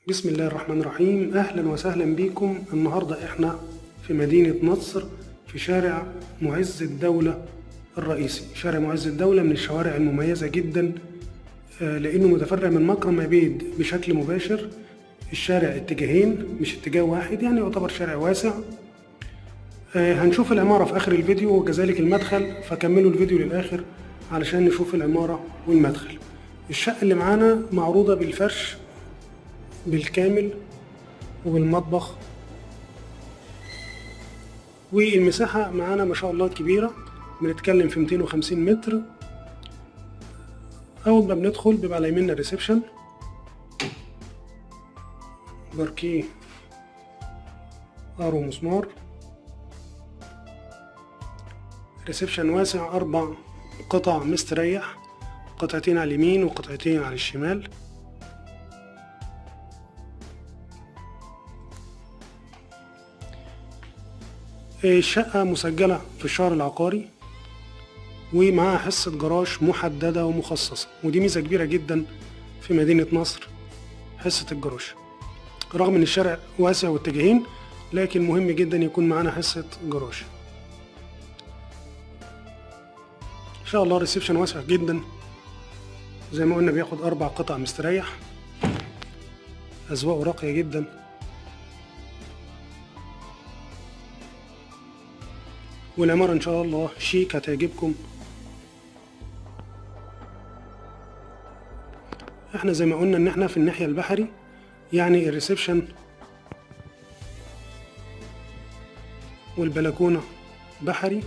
بسم الله الرحمن الرحيم. أهلا وسهلا بكم. النهاردة إحنا في مدينة نصر في شارع معز الدولة الرئيسي. شارع معز الدولة من الشوارع المميزة جدا لأنه متفرع من مكرم عبيد بشكل مباشر. الشارع اتجاهين مش اتجاه واحد، يعني يعتبر شارع واسع. هنشوف العمارة في آخر الفيديو وكذلك المدخل، فكملوا الفيديو للآخر علشان نشوف العمارة والمدخل. الشقة اللي معانا معروضة بالفرش بالكامل وبالمطبخ، والمساحة معانا ما شاء الله كبيرة، بنتكلم في 250 متر. أول ما بندخل بيبقى على يميننا الريسبشن، باركيه ار ومسمار. ريسبشن واسع، 4 قطع مستريح، قطعتين على اليمين وقطعتين على الشمال. الشقة مسجلة في الشهر العقاري ومعاها حصة جراج محددة ومخصصة، ودي ميزة كبيرة جدا في مدينة نصر، حصة الجراج. رغم ان الشارع واسع واتجاهين، لكن مهم جدا يكون معانا حصة جراج. ان شاء الله الريسبشن واسع جدا زي ما قلنا، بياخد 4 قطع مستريح، أذواقه راقية جدا. والعمارة ان شاء الله شيك، هتعجبكم. احنا زي ما قلنا ان احنا في الناحية البحري، يعني الريسبشن والبلكونة بحري.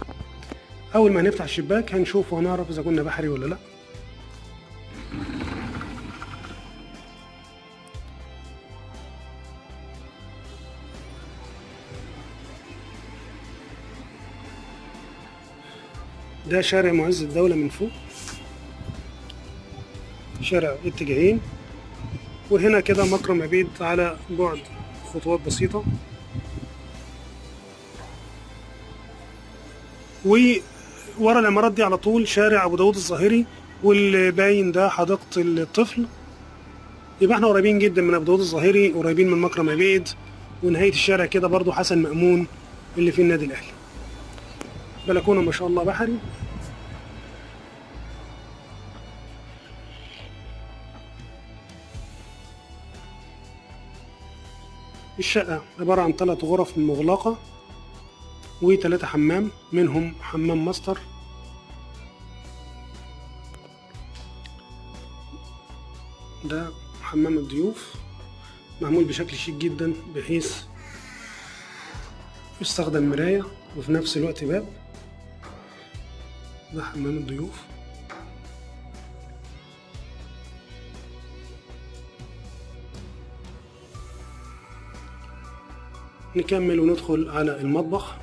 اول ما هنفتح الشباك هنشوف وهنعرف اذا كنا بحري ولا لا. ده شارع معز الدولة من فوق، شارع اتجاهين، وهنا كده مكرم عبيد على بعد خطوات بسيطة. وورا العمارات دي على طول شارع أبو داود الظاهري، واللي باين ده حديقة الطفل. يبقى احنا قريبين جدا من أبو داود الظاهري، قريبين من مكرم عبيد، ونهاية الشارع كده برضو حسن مأمون اللي في النادي الأهلي. بلكونة ما شاء الله بحري. الشقة عبارة عن 3 غرف مغلقة و3 حمام، منهم حمام ماستر. ده حمام الضيوف، معمول بشكل شيك جدا بحيث يستخدم مراية وفي نفس الوقت باب. ده حمام الضيوف. نكمل وندخل على المطبخ.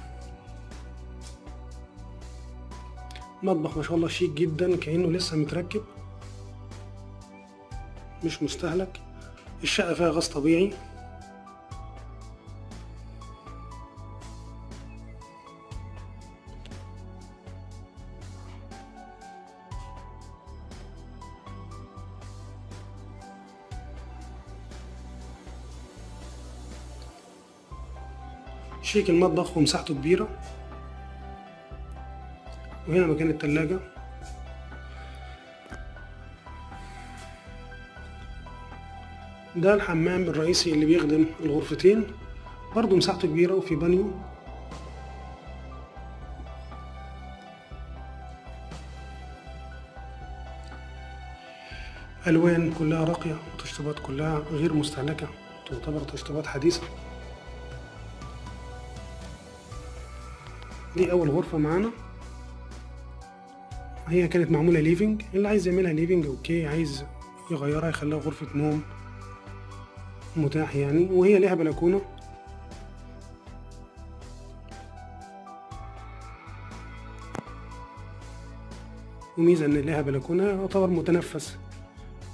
مطبخ ما شاء الله شيك جدا، كأنه لسه متركب مش مستهلك. الشقة فيها غاز طبيعي. شيك المطبخ ومساحته كبيرة. وهنا مكان التلاجة. ده الحمام الرئيسي اللي بيخدم الغرفتين، برضو مساحته كبيرة وفي بانيو. ألوان كلها راقية، وتشطيبات كلها غير مستهلكة، تعتبر تشطيبات حديثة. دي أول غرفة معانا، هي كانت معمولة ليفينج. اللي عايز يعملها ليفينج اوكي، عايز يغيرها يخليها غرفة نوم متاح يعني. وهي ليها بلكونة. وميزة ان ليها بلكونة، يعتبر متنفس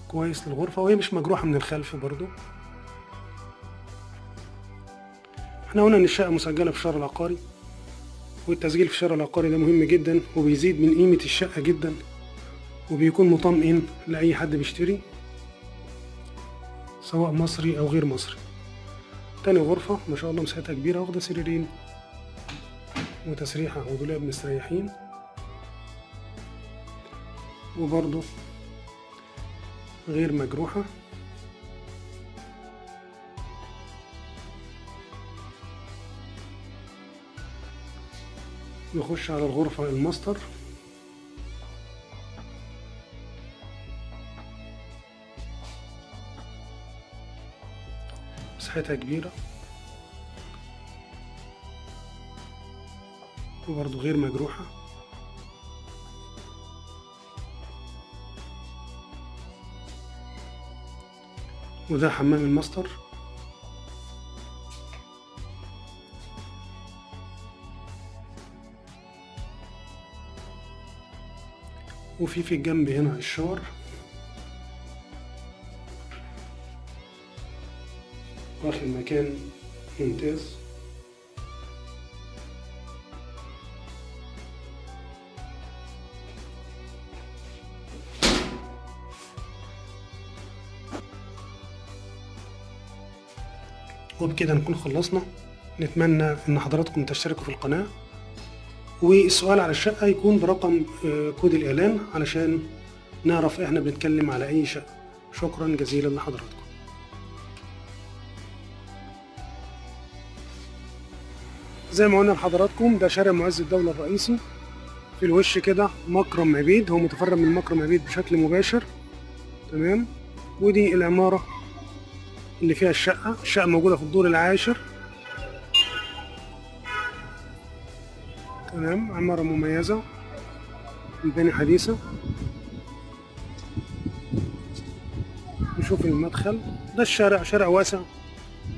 كويس للغرفة، وهي مش مجروحة من الخلف برضو. احنا قلنا ان الشقة مسجلة في الشهر العقاري، والتسجيل في الشهر العقاري ده مهم جدا وبيزيد من قيمة الشقة جدا، وبيكون مطمئن لأي حد بيشتري. سواء مصري أو غير مصري. تاني غرفة ما شاء الله مساحتها كبيرة، واخدة سريرين وتسريحة ودولاب مستريحين، وبرضه غير مجروحة. نخش على الغرفة الماستر. مساحتها كبيرة وبرضه غير مجروحة. وده حمام الماستر. وفي الجنب هنا الشاور، واخد مكان ممتاز. وبكده نكون خلصنا. نتمنى ان حضراتكم تشتركوا في القناة، والسؤال على الشقة يكون برقم كود الإعلان علشان نعرف احنا بنتكلم على أي شقة. شكرا جزيلا لحضراتكم. زي ما قلنا لحضراتكم، ده شارع معز الدولة الرئيسي. في الوش كده مكرم عبيد، هو متفرع من مكرم عبيد بشكل مباشر. تمام. ودي العمارة اللي فيها الشقة موجودة في الدور العاشر. تمام. عمارة مميزة، مباني حديثة. نشوف المدخل. ده الشارع، شارع واسع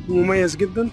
ومميز جدا.